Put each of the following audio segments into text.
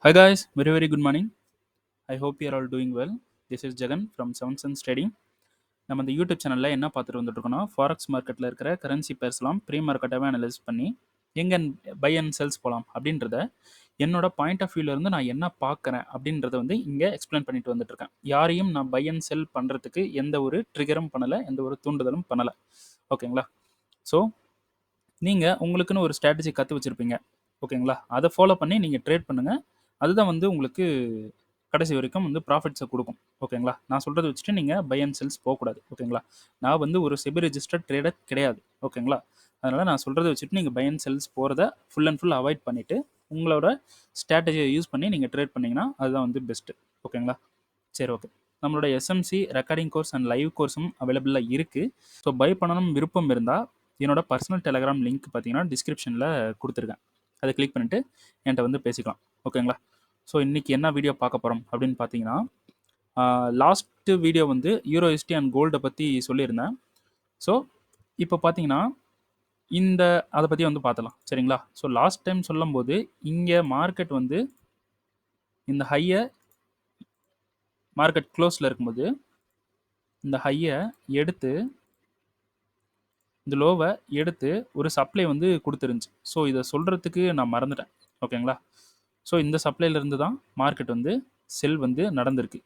Hi guys, very good morning. I hope you are all doing well. This is Jagan from Seven Sense Trading. நம்ம இந்த YouTube சேனலில் என்ன பார்த்துட்டு வந்துட்டு இருக்கோம்னா ஃபாரெக்ஸ் மார்க்கெட்டில் இருக்கிற கரன்சி பேர்ஸ்லாம் ப்ரீ மார்க்கெட்டாகவே அனலைஸ் பண்ணி எங்கே பை அண்ட் செல்ஸ் போகலாம் அப்படின்றத என்னோட பாயிண்ட் ஆஃப் வியூலேருந்து நான் என்ன பார்க்குறேன் அப்படின்றத வந்து இங்கே எக்ஸ்பிளைன் பண்ணிட்டு வந்துட்டு இருக்கேன். யாரையும் நான் பை அண்ட் செல் பண்ணுறதுக்கு எந்த ஒரு ட்ரிகரும் பண்ணலை, எந்த ஒரு தூண்டுதலும் பண்ணலை. ஓகேங்களா? ஸோ நீங்கள் உங்களுக்குன்னு ஒரு ஸ்ட்ராட்டஜி கற்று வச்சுருப்பீங்க. ஓகேங்களா? அதை ஃபாலோ பண்ணி நீங்கள் ட்ரேட் பண்ணுங்கள். அதுதான் வந்து உங்களுக்கு கடைசி வரைக்கும் வந்து ப்ராஃபிட்ஸை கொடுக்கும். ஓகேங்களா? நான் சொல்கிறத வச்சுட்டு நீங்கள் பை அண்ட் செல்ஸ் போகக்கூடாது. ஓகேங்களா? நான் வந்து ஒரு செபி ரெஜிஸ்டர்ட் ட்ரேடர் கிடையாது. ஓகேங்களா? அதனால் நான் சொல்கிறத வச்சுட்டு நீங்கள் பை அண்ட் செல்ஸ் போகிறத ஃபுல் அண்ட் ஃபுல் அவாய்ட் பண்ணிவிட்டு உங்களோட ஸ்ட்ராட்டஜியை யூஸ் பண்ணி நீங்கள் ட்ரேட் பண்ணிங்கன்னா அதுதான் வந்து பெஸ்ட்டு. ஓகேங்களா? சரி, ஓகே. நம்மளோட SMC recording course and live கோர்ஸும் அவைலபிளாக இருக்குது. ஸோ பை பண்ணணும் விருப்பம் இருந்தால் என்னோட பர்சனல் டெலகிராம் லிங்க் பார்த்தீங்கன்னா டிஸ்கிரிப்ஷனில் கொடுத்துருக்கேன். அதை கிளிக் பண்ணிவிட்டு என்கிட்ட வந்து பேசிக்கலாம். ஓகேங்களா? ஸோ இன்றைக்கி என்ன வீடியோ பார்க்க போகிறோம் அப்படின்னு பார்த்தீங்கன்னா, லாஸ்ட்டு வீடியோ வந்து யூரோஎஸ்டி அண்ட் கோல்டை பற்றி சொல்லியிருந்தேன். ஸோ இப்போ பார்த்தீங்கன்னா அதை பற்றி வந்து பார்த்தலாம். சரிங்களா? ஸோ லாஸ்ட் டைம் சொல்லும்போது இங்கே மார்க்கெட் வந்து இந்த ஹையை மார்க்கெட் க்ளோஸில் இருக்கும்போது இந்த ஹையை எடுத்து இந்த லோவை எடுத்து ஒரு சப்ளை வந்து கொடுத்துருந்துச்சு. ஸோ இதை சொல்கிறதுக்கு நான் மறந்துட்டேன். ஓகேங்களா? ஸோ இந்த சப்ளைலேருந்து தான் மார்க்கெட் வந்து செல் வந்து நடந்திருக்கு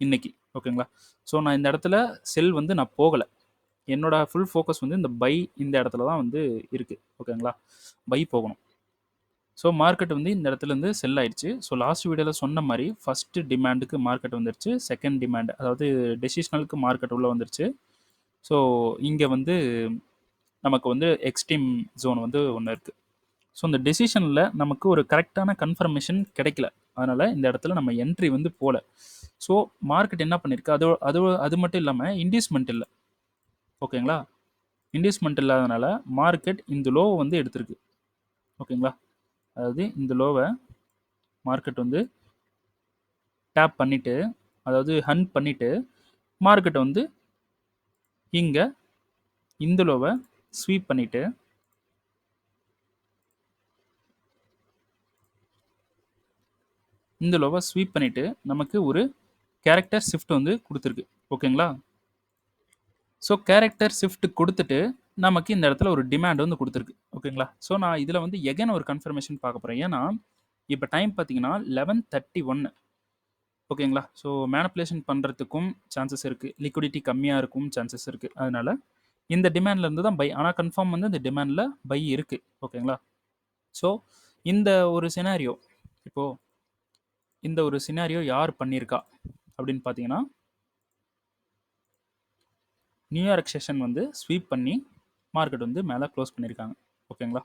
இன்னைக்கு. ஓகேங்களா? ஸோ நான் இந்த இடத்துல செல் வந்து நான் போகலை. என்னோட ஃபுல் ஃபோக்கஸ் வந்து இந்த பை இந்த இடத்துல தான் வந்து இருக்குது. ஓகேங்களா? பை போகணும். ஸோ மார்க்கெட் வந்து இந்த இடத்துலேருந்து செல் ஆயிடுச்சு. ஸோ லாஸ்ட் வீடியோவில் சொன்ன மாதிரி ஃபஸ்ட்டு டிமாண்டுக்கு மார்க்கெட் வந்துருச்சு. செகண்ட் டிமாண்ட் அதாவது டெசிஷனலுக்கு மார்க்கெட் உள்ளே வந்துருச்சு. ஸோ இங்கே வந்து நமக்கு வந்து எக்ஸ்ட்ரீம் ஜோன் வந்து ஒன்று இருக்குது. ஸோ இந்த டெசிஷனில் நமக்கு ஒரு கரெக்டான கன்ஃபர்மேஷன் கிடைக்கல. அதனால் இந்த இடத்துல நம்ம என்ட்ரி வந்து போகல. ஸோ மார்க்கெட் என்ன பண்ணியிருக்கு, அது மட்டும் இல்லாமல் இன்டியூஸ்மெண்ட் இல்லை. ஓகேங்களா? இன்டியூஸ்மெண்ட் இல்லாதனால மார்க்கெட் இந்த லோவை வந்து எடுத்திருக்கு. ஓகேங்களா? அதாவது இந்த லோவை மார்க்கெட் வந்து டேப் பண்ணிவிட்டு, அதாவது ஹண்ட் பண்ணிவிட்டு மார்க்கெட்டை வந்து இங்கே இந்த லோவை ஸ்வீப் பண்ணிவிட்டு இந்த லோவை ஸ்வீப் பண்ணிவிட்டு நமக்கு ஒரு கேரக்டர் ஷிஃப்ட் வந்து கொடுத்துருக்கு. ஓகேங்களா? ஸோ கேரக்டர் ஷிஃப்ட் கொடுத்துட்டு நமக்கு இந்த இடத்துல ஒரு டிமாண்ட் வந்து கொடுத்துருக்கு. ஓகேங்களா? ஸோ நான் இதில் வந்து எகைன் ஒரு கன்ஃபர்மேஷன் பார்க்க போகிறேன். ஏன்னா இப்போ டைம் பார்த்தீங்கன்னா 11:31. ஓகேங்களா? ஸோ மேனிப்புலேஷன் பண்ணுறதுக்கும் சான்சஸ் இருக்குது. லிக்விடிட்டி கம்மியாக இருக்கும் சான்சஸ் இருக்குது. அதனால் இந்த டிமாண்ட்லேருந்து தான் பை. ஆனால் கன்ஃபார்ம் வந்து இந்த டிமாண்டில் பை இருக்குது. ஓகேங்களா? ஸோ இந்த ஒரு சினாரியோ இப்போது இந்த ஒரு சினாரியோ யார் பண்ணியிருக்கா அப்படின்னு பார்த்தீங்கன்னா, நியூயார்க் செஷன் வந்து ஸ்வீப் பண்ணி மார்க்கெட் வந்து மேலே க்ளோஸ் பண்ணியிருக்காங்க. ஓகேங்களா?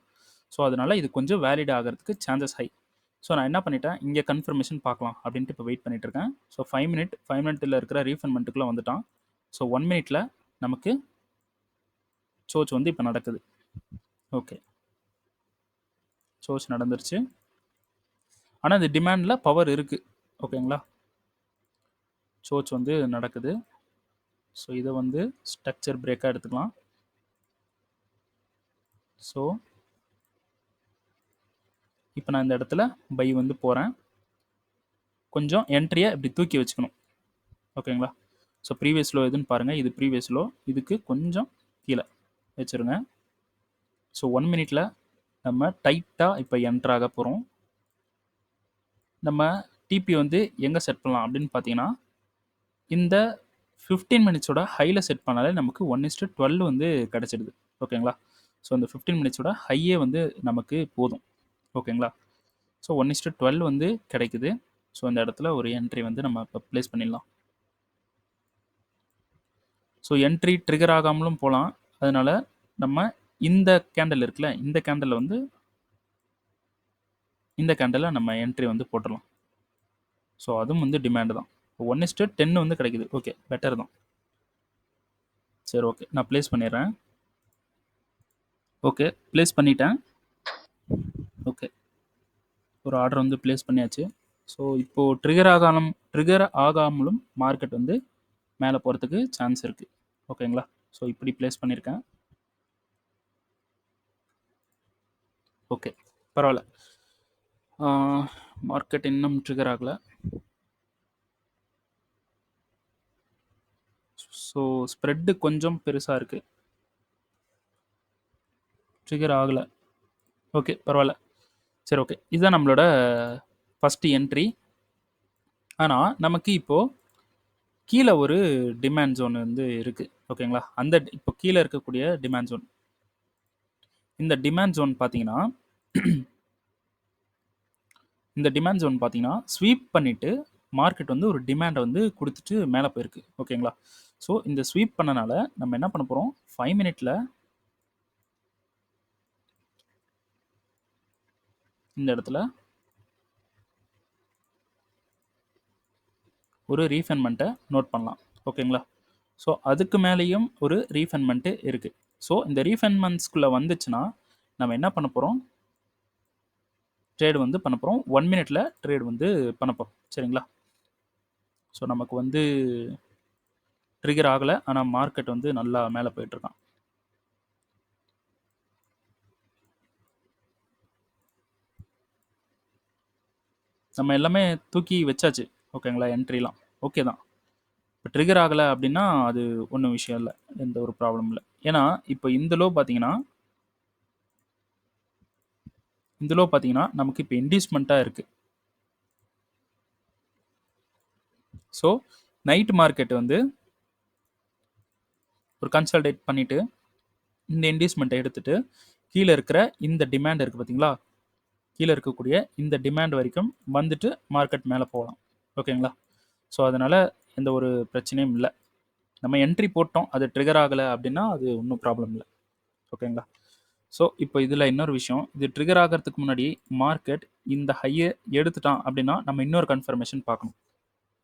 ஸோ அதனால் இது கொஞ்சம் வேலிட் ஆகிறதுக்கு சான்சஸ் ஹை. ஸோ நான் என்ன பண்ணிட்டேன், இங்கே கன்ஃபர்மேஷன் பார்க்கலாம் அப்படின்ட்டு இப்போ வெயிட் பண்ணிட்டு இருக்கேன். ஸோ 5 மினிட்டில் இருக்கிற ரீஃபண்ட்மெண்ட்டுக்குள்ளே வந்துட்டான். ஸோ 1 மினிட்டில் நமக்கு சோச் வந்து இப்போ நடக்குது. ஓகே, சோச் நடந்துருச்சு. ஆனால் இந்த டிமாண்டில் பவர் இருக்குது. ஓகேங்களா? சோச் வந்து நடக்குது. ஸோ இதை வந்து ஸ்ட்ரக்சர் பிரேக்காக எடுத்துக்கலாம். ஸோ இப்போ நான் இந்த இடத்துல பை வந்து போகிறேன். கொஞ்சம் என்ட்ரியை இப்படி தூக்கி வச்சுக்கணும். ஓகேங்களா? ஸோ ப்ரீவியஸ் லோ எதுன்னு பாருங்கள். இது ப்ரீவியஸ் லோ. இதுக்கு கொஞ்சம் கீழே வச்சுருங்க. ஸோ 1 மினிட்டில் நம்ம டைட்டாக இப்போ என்ட்ராக போகிறோம். நம்ம டிபி வந்து எங்கே செட் பண்ணலாம் அப்படின்னு பார்த்தீங்கன்னா, இந்த 15 மினிட்ஸோட ஹையில் செட் பண்ணாலே நமக்கு 1:12 வந்து கிடச்சிடுது. ஓகேங்களா? ஸோ இந்த 15 மினிட்ஸோட ஹையே வந்து நமக்கு போதும். ஓகேங்களா? ஸோ 1:12 வந்து கிடைக்குது. ஸோ இந்த இடத்துல ஒரு என்ட்ரி வந்து நம்ம இப்போ ப்ளேஸ் பண்ணிடலாம். ஸோ என்ட்ரி ட்ரிகர் ஆகாமலும் போகலாம். அதனால் நம்ம இந்த கேண்டில் இருக்குல்ல, இந்த கேண்டலில் வந்து இந்த கேண்டலில் நம்ம என்ட்ரி வந்து போட்டுடலாம். ஸோ அதுவும் வந்து டிமாண்டு தான். 1:10 வந்து கிடைக்குது. ஓகே, பெட்டர் தான். சரி, ஓகே, நான் ப்ளேஸ் பண்ணிடுறேன். ஓகே, ப்ளேஸ் பண்ணிட்டேன். ஓகே, ஒரு ஆர்டர் வந்து ப்ளேஸ் பண்ணியாச்சு. ஸோ இப்போது ட்ரிகர் ஆகாமலும் மார்க்கெட் வந்து மேலே போகிறதுக்கு சான்ஸ் இருக்குது. ஓகேங்களா? ஸோ இப்படி ப்ளேஸ் பண்ணியிருக்கேன். ஓகே, பரவாயில்ல. மார்க்கெட் இன்னும் ட்ரிகர் ஆகலை. ஸோ ஸ்ப்ரெட்டு கொஞ்சம் பெருசாக இருக்குது, ட்ரிகர் ஆகலை. ஓகே, பரவாயில்ல. சரி, ஓகே, இதுதான் நம்மளோட ஃபஸ்ட்டு என்ட்ரி. ஆனால் நமக்கு இப்போது கீழே ஒரு டிமாண்ட் ஜோன் வந்து இருக்குது. ஓகேங்களா, அந்த இப்போ கீழே இருக்கக்கூடிய டிமாண்ட் ஜோன், இந்த டிமாண்ட் ஜோன் பார்த்தீங்கன்னா இந்த டிமாண்ட் ஜோன் பார்த்தீங்கன்னா ஸ்வீப் பண்ணிவிட்டு மார்க்கெட் வந்து ஒரு டிமாண்டை வந்து கொடுத்துட்டு மேலே போயிருக்கு. ஓகேங்களா, ஸோ இந்த ஸ்வீப் பண்ணனால நம்ம என்ன பண்ண போகிறோம், 5 மினிட்ல இந்த இடத்துல ஒரு ரீஃபைன்மெண்ட்டை நோட் பண்ணலாம். ஓகேங்களா, ஸோ அதுக்கு மேலேயும் ஒரு ரீஃபைன்மெண்ட்டு இருக்குது. ஸோ இந்த ரீஃபைன்மெண்ட்ஸ்குள்ளே வந்துச்சுன்னா நம்ம என்ன பண்ண போகிறோம், ட்ரேடு வந்து பண்ண போகிறோம். 1 மினிட்ல ட்ரேடு வந்து பண்ண போகிறோம். சரிங்களா, ஸோ நமக்கு வந்து ட்ரிகர் ஆகலை, ஆனால் மார்க்கெட் வந்து நல்லா மேலே போயிட்டுருக்கான். நம்ம எல்லாமே தூக்கி வச்சாச்சு. ஓகேங்களா, என்ட்ரிலாம் ஓகே தான். இப்போ ட்ரிகர் ஆகலை அப்படின்னா அது ஒன்றும் விஷயம் இல்லை, எந்த ஒரு ப்ராப்ளம் இல்லை. ஏன்னா இப்போ இந்த லோ பார்த்தீங்கன்னா நமக்கு இப்போ இன்டியூஸ்மெண்ட்டாக இருக்குது. ஸோ நைட் மார்க்கெட் வந்து ஒரு கன்சல்டேட் பண்ணிவிட்டு இந்த இன்டியூஸ்மெண்ட்டை எடுத்துகிட்டு கீழே இருக்கிற இந்த டிமாண்ட் இருக்குது பார்த்தீங்களா, கீழே இருக்கக்கூடிய இந்த டிமாண்ட் வரைக்கும் வந்துட்டு மார்க்கெட் மேலே போகலாம். ஓகேங்களா, ஸோ அதனால் எந்த ஒரு பிரச்சனையும் இல்லை. நம்ம என்ட்ரி போட்டோம், அது ட்ரிகர் ஆகலை அப்படின்னா அது ஒன்றும் ப்ராப்ளம் இல்லை. ஓகேங்களா, ஸோ இப்போ இதில் இன்னொரு விஷயம், இது ட்ரிகர் ஆகிறதுக்கு முன்னாடி மார்க்கெட் இந்த ஹையை எடுத்துட்டான் அப்படின்னா நம்ம இன்னொரு கன்ஃபர்மேஷன் பார்க்கணும்.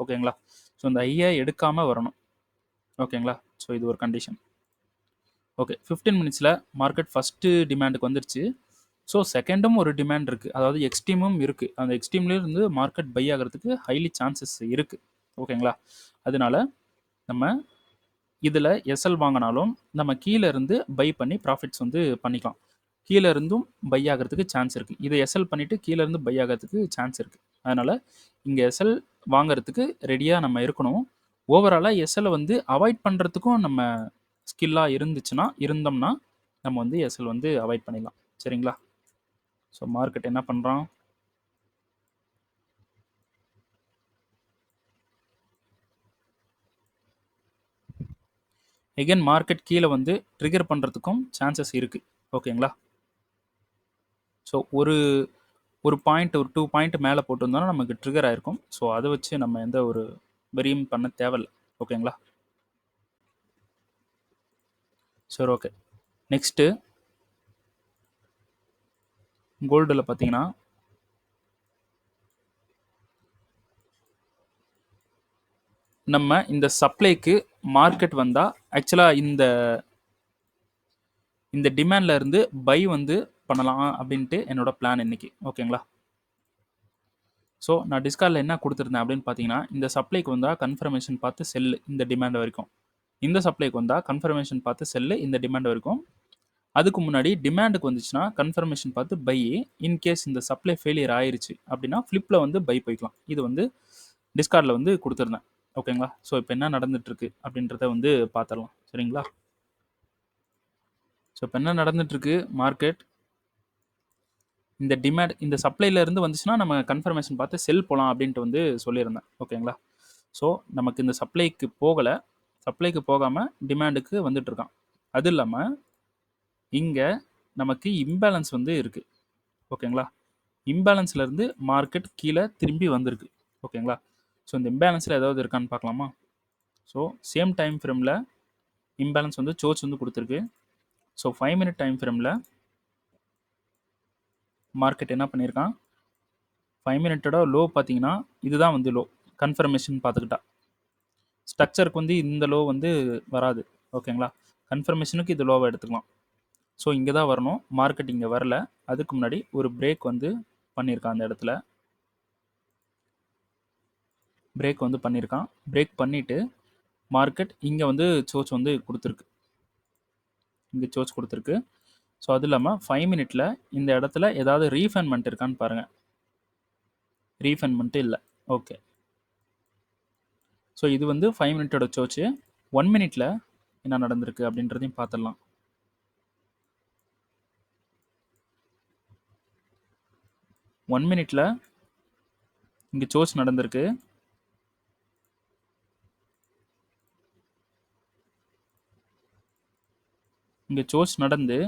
ஓகேங்களா, ஸோ இந்த ஹையை எடுக்காமல் வரணும். ஓகேங்களா, ஸோ இது ஒரு கண்டிஷன். ஓகே, 15 மினிட்ஸில் மார்க்கெட் ஃபஸ்ட்டு டிமாண்டுக்கு வந்துருச்சு. ஸோ செகண்டும் ஒரு டிமாண்ட் இருக்குது, அதாவது எக்ஸ்ட்ரீமும் இருக்குது. அந்த எக்ஸ்ட்ரீம்லேருந்து மார்க்கெட் பை ஆகிறதுக்கு ஹைலி சான்சஸ் இருக்குது. ஓகேங்களா, அதனால நம்ம இதில் எஸ்எல் வாங்கினாலும் நம்ம கீழே இருந்து பை பண்ணி ப்ராஃபிட்ஸ் வந்து பண்ணிக்கலாம். கீழே இருந்தும் பை ஆகிறதுக்கு சான்ஸ் இருக்குது. இதை எஸ்எல் பண்ணிவிட்டு கீழே இருந்து பை ஆகிறதுக்கு சான்ஸ் இருக்குது. அதனால் இங்கே எஸ்எல் வாங்கிறதுக்கு ரெடியாக நம்ம இருக்கணும். ஓவராலாக எஸ்எல்லை வந்து அவாய்ட் பண்ணுறதுக்கும் நம்ம ஸ்கில்லாக இருந்தோம்னா நம்ம வந்து எஸ்எல் வந்து அவாய்ட் பண்ணிடலாம். சரிங்களா, ஸோ மார்க்கெட் என்ன பண்ணுறான், எகெயின் மார்க்கெட் கீழே வந்து ட்ரிகர் பண்ணுறதுக்கும் சான்சஸ் இருக்குது. ஓகேங்களா, ஸோ ஒரு பாயிண்ட், ஒரு 2 பாயிண்ட் மேலே போட்டிருந்தோன்னா நமக்கு ட்ரிகர் ஆகிருக்கும். ஸோ அதை வச்சு நம்ம எந்த ஒரு வெரியும் பண்ண தேவையில்லை. ஓகேங்களா, சரி, ஓகே. நெக்ஸ்ட்டு கோல்டில் பார்த்தீங்கன்னா நம்ம இந்த சப்ளைக்கு மார்க்கெட் வந்தால் ஆக்சுவலாக இந்த டிமாண்டில் இருந்து பை வந்து பண்ணலாம் அப்படின்ட்டு என்னோட பிளான் இன்னைக்கு. ஓகேங்களா, ஸோ நான் டிஸ்கார்டில் என்ன கொடுத்துருந்தேன் அப்படின்னு பார்த்தீங்கன்னா, இந்த சப்ளைக்கு வந்தால் கன்ஃபர்மேஷன் பார்த்து செல்லு இந்த டிமாண்ட் வரைக்கும், இந்த சப்ளைக்கு வந்தால் கன்ஃபர்மேஷன் பார்த்து செல்லு இந்த டிமாண்ட் வரைக்கும், அதுக்கு முன்னாடி டிமாண்டுக்கு வந்துச்சுன்னா கன்ஃபர்மேஷன் பார்த்து பை. இன்கேஸ் இந்த சப்ளை ஃபெயிலியர் ஆயிருச்சு அப்படின்னா ஃப்ளிப்பில் வந்து பை போய்க்கலாம். இது வந்து டிஸ்கார்டில் வந்து கொடுத்துருந்தேன். ஓகேங்களா, ஸோ இப்போ என்ன நடந்துட்டுருக்கு அப்படின்றத வந்து பார்த்துடலாம். சரிங்களா, ஸோ இப்போ என்ன நடந்துட்டுருக்கு, மார்க்கெட் இந்த டிமாண்ட் இந்த சப்ளைலேருந்து வந்துச்சுன்னா நம்ம கன்ஃபர்மேஷன் பார்த்து செல் போகலாம் அப்படின்ட்டு வந்து சொல்லியிருந்தேன். ஓகேங்களா, ஸோ நமக்கு இந்த சப்ளைக்கு போகலை, சப்ளைக்கு போகாமல் டிமாண்டுக்கு வந்துட்டுருக்கான். அது இல்லாமல் இங்கே நமக்கு இம்பேலன்ஸ் வந்து இருக்குது. ஓகேங்களா, இம்பேலன்ஸ்லேருந்து மார்க்கெட் கீழே திரும்பி வந்திருக்கு. ஓகேங்களா, ஸோ இந்த இம்பேலன்ஸில் ஏதாவது இருக்கான்னு பார்க்கலாமா. ஸோ சேம் டைம் ஃப்ரேமில் இம்பேலன்ஸ் வந்து சோர்ஸ் வந்து கொடுத்துருக்கு. ஸோ 5 மினிட் டைம் ஃப்ரேமில் மார்க்கெட் என்ன பண்ணியிருக்கான், 5 மினிட்டோட லோ பார்த்தீங்கன்னா இதுதான் வந்து லோ. கன்ஃபர்மேஷன் பார்த்துக்கிட்டா ஸ்ட்ரக்சருக்கு வந்து இந்த லோ வந்து வராது. ஓகேங்களா, கன்ஃபர்மேஷனுக்கு இது லோவை எடுத்துக்கலாம். ஸோ இங்கே தான் வரணும், மார்க்கெட் இங்கே வரல. அதுக்கு முன்னாடி ஒரு பிரேக் வந்து பண்ணியிருக்கான், அந்த இடத்துல பிரேக் வந்து பண்ணியிருக்கான். பிரேக் பண்ணிவிட்டு மார்க்கெட் இங்கே வந்து சோர்ஸ் வந்து கொடுத்துருக்கு, இங்கே சோர்ஸ் கொடுத்துருக்கு. ஸோ அது இல்லாமல் 5 மினிட்ல இந்த இடத்துல ஏதாவது ரீஃபைன்மெண்ட் இருக்கான்னு பாருங்கள். ரீஃபண்ட் மட்டும் இல்லை. ஓகே. ஸோ இது வந்து 5 மினிட்டோட சோச்சு. 1 மினிட்ல என்ன நடந்திருக்கு அப்படின்றதையும் பார்த்துடலாம். ஒன் மினிட்ல இங்கே சோச் நடந்திருக்கு. இங்கே சோச் நடந்து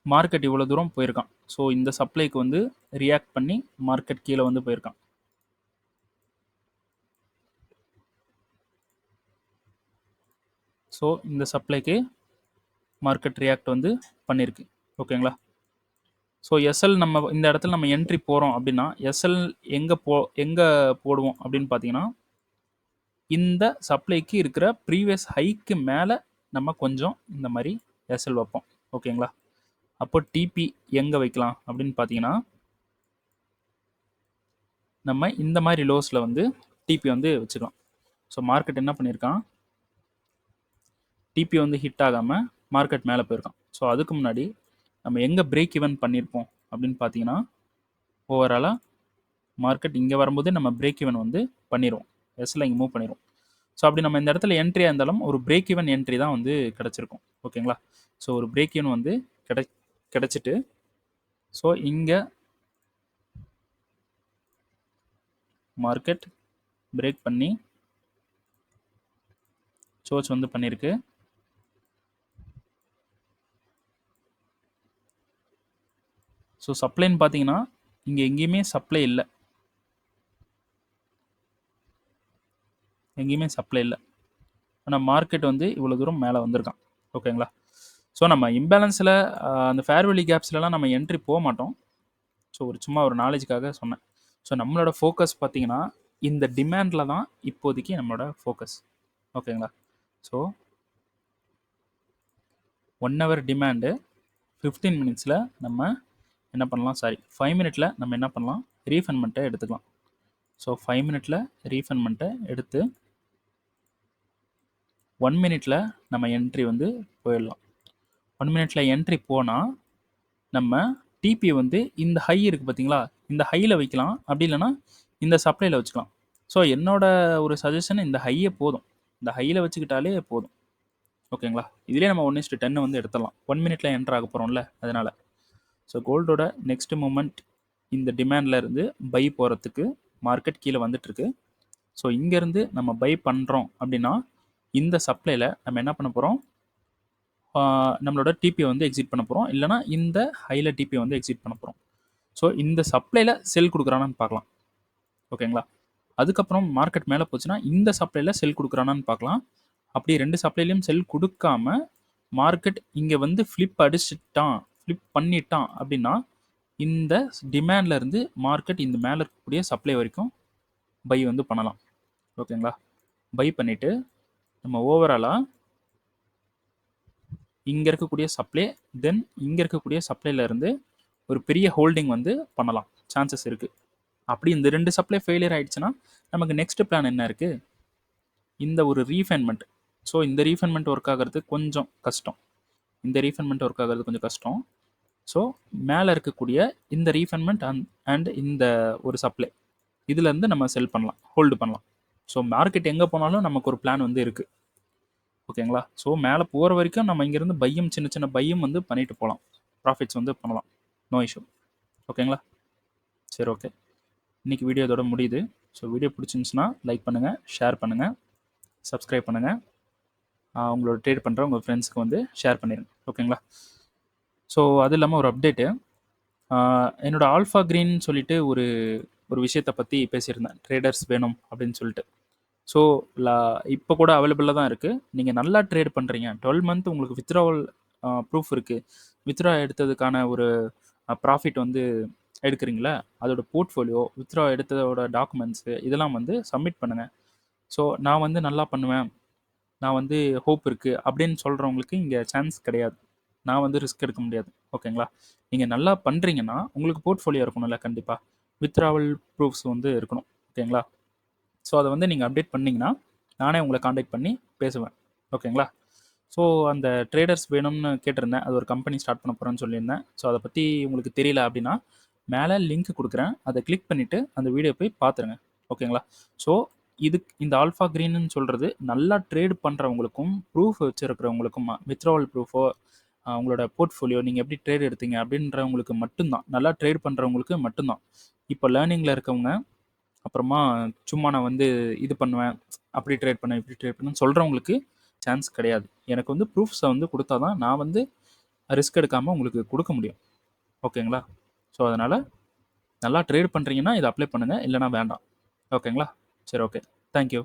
மார்க்கெட் இவ்வளோ தூரம் போயிருக்கான். ஸோ இந்த சப்ளைக்கு வந்து ரியாக்ட் பண்ணி மார்க்கெட் கீழே வந்து போயிருக்கான். ஸோ இந்த சப்ளைக்கு மார்க்கெட் ரியாக்ட் வந்து பண்ணியிருக்கு. ஓகேங்களா? ஸோ எஸ்எல் நம்ம இந்த இடத்துல நம்ம என்ட்ரி போகிறோம் அப்படின்னா எஸ்எல் எங்கே போடுவோம் அப்படின்னு பார்த்தீங்கன்னா, இந்த சப்ளைக்கு இருக்கிற ப்ரீவியஸ் ஹைக்கு மேலே நம்ம கொஞ்சம் இந்த மாதிரி எஸ்எல் வைப்போம். ஓகேங்களா? அப்போ டிபி எங்கே வைக்கலாம் அப்படின்னு பார்த்தீங்கன்னா, நம்ம இந்த மாதிரி லோஸில் வந்து டிபி வந்து வச்சுக்கலாம். ஸோ மார்க்கெட் என்ன பண்ணியிருக்கான், டிபி வந்து ஹிட் ஆகாமல் மார்க்கெட் மேலே போயிருக்கான். ஸோ அதுக்கு முன்னாடி நம்ம எங்கே பிரேக் ஈவன் பண்ணியிருப்போம் அப்படின்னு பார்த்தீங்கன்னா, ஓவராலாக மார்க்கெட் இங்கே வரும்போது நம்ம பிரேக் ஈவன் வந்து பண்ணிடுவோம். எஸ்ல இங்கே மூவ் பண்ணிடுவோம். ஸோ அப்படி நம்ம இந்த இடத்துல என்ட்ரியாக இருந்தாலும் ஒரு பிரேக் ஈவன் என்ட்ரி தான் வந்து கிடச்சிருக்கும். ஓகேங்களா? ஸோ ஒரு பிரேக் ஈவன் வந்து கிடச்சிட்டு, ஸோ இங்கே மார்க்கெட் பிரேக் பண்ணி சோச் வந்து பண்ணியிருக்கு. ஸோ சப்ளைன்னு பார்த்தீங்கன்னா இங்கே எங்கேயுமே சப்ளை இல்லை. எங்கேயுமே சப்ளை இல்லை. ஆனால் மார்க்கெட் வந்து இவ்வளோ தூரம் மேலே வந்திருக்கான். ஓகேங்களா? ஸோ நம்ம இம்பேலன்ஸில் அந்த ஃபேர்வெலி கேப்ஸ்லலாம் நம்ம என்ட்ரி போக மாட்டோம். ஸோ சும்மா ஒரு நாலேஜுக்காக சொன்னேன். ஸோ நம்மளோட ஃபோக்கஸ் பார்த்தீங்கன்னா இந்த டிமாண்டில் தான் இப்போதைக்கு நம்மளோட ஃபோக்கஸ். ஓகேங்களா? ஸோ 1 ஹவர் டிமாண்டு 15 மினிட்ஸில் நம்ம என்ன பண்ணலாம், 5 மினிட்ல நம்ம என்ன பண்ணலாம், ரீஃபண்ட்மெண்ட்டை எடுத்துக்கலாம். ஸோ 5 மினிட்ல ரீஃபண்ட்மெண்ட்டை எடுத்து 1 மினிட்ல நம்ம என்ட்ரி வந்து போயிடலாம். 1 மினிட்ல என்ட்ரி போனால் நம்ம டிபி வந்து இந்த ஹை இருக்குது பார்த்தீங்களா, இந்த ஹையில் வைக்கலாம். அப்படி இல்லைன்னா இந்த சப்ளையில் வச்சுக்கலாம். ஸோ என்னோட ஒரு சஜஷன் இந்த ஹையே போதும். இந்த ஹையில் வச்சுக்கிட்டாலே போதும். ஓகேங்களா? இதிலே நம்ம 1:10 வந்து எடுத்துடலாம். 1 மினிட்ல என்ட்ரு ஆக போகிறோம்ல, அதனால். ஸோ கோல்டோட நெக்ஸ்ட் மூமெண்ட் இந்த டிமாண்டில் இருந்து பை போகிறதுக்கு மார்க்கெட் கீழே வந்துட்டுருக்கு. ஸோ இங்கேருந்து நம்ம பை பண்ணுறோம் அப்படின்னா இந்த சப்ளையில் நம்ம என்ன பண்ண போகிறோம், நம்மளோட டிபியை வந்து எக்ஸிட் பண்ண போகிறோம். இல்லைனா இந்த ஹையில் டிபியை வந்து எக்ஸிட் பண்ண போகிறோம். ஸோ இந்த சப்ளையில் செல் கொடுக்குறானான்னு பார்க்கலாம். ஓகேங்களா? அதுக்கப்புறம் மார்க்கெட் மேலே போச்சுன்னா இந்த சப்ளையில் செல் கொடுக்குறானான்னு பார்க்கலாம். அப்படி 2 சப்ளைலையும் செல் கொடுக்காம மார்க்கெட் இங்கே வந்து ஃப்ளிப் பண்ணிட்டான் அப்படின்னா இந்த டிமாண்டில் இருந்து மார்க்கெட் இந்த மேலே இருக்கக்கூடிய சப்ளை வரைக்கும் பை வந்து பண்ணலாம். ஓகேங்களா? பை பண்ணிவிட்டு நம்ம ஓவராலாக இங்கே இருக்கக்கூடிய சப்ளை தென் இங்கே இருக்கக்கூடிய சப்ளைலேருந்து ஒரு பெரிய ஹோல்டிங் வந்து பண்ணலாம். சான்சஸ் இருக்குது. அப்படி இந்த 2 சப்ளை ஃபெயிலியர் ஆகிடுச்சுன்னா நமக்கு நெக்ஸ்ட் பிளான் என்ன இருக்குது, இந்த ஒரு ரீஃபைன்மெண்ட். ஸோ இந்த ரீஃபைன்மெண்ட் ஒர்க் ஆகிறது கொஞ்சம் கஷ்டம். ஸோ மேலே இருக்கக்கூடிய இந்த ரீஃபைன்மெண்ட் அண்ட் இந்த ஒரு சப்ளை இதுலேருந்து நம்ம செல் பண்ணலாம், ஹோல்டு பண்ணலாம். ஸோ மார்க்கெட் எங்கே போனாலும் நமக்கு ஒரு பிளான் வந்து இருக்குது. ஓகேங்களா? ஸோ மேலே போகிற வரைக்கும் நம்ம இங்கேருந்து பையும் சின்ன சின்ன பையும் வந்து பண்ணிட்டு போகலாம். ப்ராஃபிட்ஸ் வந்து பண்ணலாம். No issue. ஓகேங்களா? சரி, ஓகே. இன்றைக்கி வீடியோ இதோட முடியுது. ஸோ வீடியோ பிடிச்சிருந்துச்சுன்னா லைக் பண்ணுங்கள், ஷேர் பண்ணுங்கள், சப்ஸ்கிரைப் பண்ணுங்கள். உங்களோட ட்ரேட் பண்ணுற உங்கள் ஃப்ரெண்ட்ஸ்க்கு வந்து ஷேர் பண்ணிடுங்க. ஓகேங்களா? ஸோ அது இல்லாமல் ஒரு அப்டேட்டு, என்னோடய ஆல்ஃபா க்ரீன் சொல்லிட்டு ஒரு விஷயத்தை பற்றி பேசியிருந்தேன். ட்ரேடர்ஸ் வேணும் அப்படின்னு சொல்லிட்டு. ஸோ இப்போ கூட அவைலபிளாக தான் இருக்குது. நீங்கள் நல்லா ட்ரேட் பண்ணுறீங்க, 12 மந்த் உங்களுக்கு வித்ட்ராவல் ப்ரூஃப் இருக்குது, வித்ட்ரா எடுத்ததுக்கான ஒரு ப்ராஃபிட் வந்து எடுக்கிறீங்களா, அதோட போர்ட்ஃபோலியோ, வித்ட்ரா எடுத்ததோட டாக்குமெண்ட்ஸு இதெல்லாம் வந்து சப்மிட் பண்ணுங்கள். ஸோ நான் வந்து நல்லா பண்ணுவேன், நான் வந்து ஹோப் இருக்குது அப்படின்னு சொல்கிறவங்களுக்கு இங்கே சான்ஸ் கிடையாது. நான் வந்து ரிஸ்க் எடுக்க முடியாது. ஓகேங்களா? நீங்கள் நல்லா பண்ணுறீங்கன்னா உங்களுக்கு போர்ட்ஃபோலியோ இருக்கணும்ல, கண்டிப்பாக வித்ட்ராவல் ப்ரூஃப்ஸ் வந்து இருக்கணும். ஓகேங்களா? ஸோ அதை வந்து நீங்கள் அப்டேட் பண்ணிங்கன்னா நானே உங்களை காண்டாக்ட் பண்ணி பேசுவேன். ஓகேங்களா? ஸோ அந்த ட்ரேடர்ஸ் வேணும்னு கேட்டிருந்தேன். அது ஒரு கம்பெனி ஸ்டார்ட் பண்ண போகிறேன்னு சொல்லியிருந்தேன். ஸோ அதை பற்றி உங்களுக்கு தெரியல அப்படின்னா மேலே லிங்க் கொடுக்குறேன், அதை கிளிக் பண்ணிவிட்டு அந்த வீடியோ போய் பார்த்துருங்க. ஓகேங்களா? ஸோ இந்த ஆல்ஃபா கிரீன்னு சொல்கிறது நல்லா ட்ரேட் பண்ணுறவங்களுக்கும் ப்ரூஃப் வச்சுருக்கிறவங்களுக்கும் வித்ட்ராவல் ப்ரூஃபோ உங்களோட போர்ட்ஃபோலியோ நீங்கள் எப்படி ட்ரேட் எடுத்தீங்க அப்படின்றவங்களுக்கு மட்டும்தான், நல்லா ட்ரேட் பண்ணுறவங்களுக்கு மட்டும்தான். இப்போ லேர்னிங்கில் இருக்கவங்க, அப்புறமா சும்மா நான் வந்து இது பண்ணுவேன், அப்படி ட்ரேட் பண்ணேன், இப்படி ட்ரேட் பண்ணேன்னு சொல்கிறவங்களுக்கு சான்ஸ் கிடையாது. எனக்கு வந்து ப்ரூஃப்ஸை வந்து கொடுத்தா தான் நான் வந்து ரிஸ்க் எடுக்காமல் உங்களுக்கு கொடுக்க முடியும். ஓகேங்களா? ஸோ அதனால் நல்லா ட்ரேட் பண்ணுறீங்கன்னா இதை அப்ளை பண்ணுங்கள், இல்லைனா வேண்டாம். ஓகேங்களா? சரி, ஓகே. தேங்க்யூ.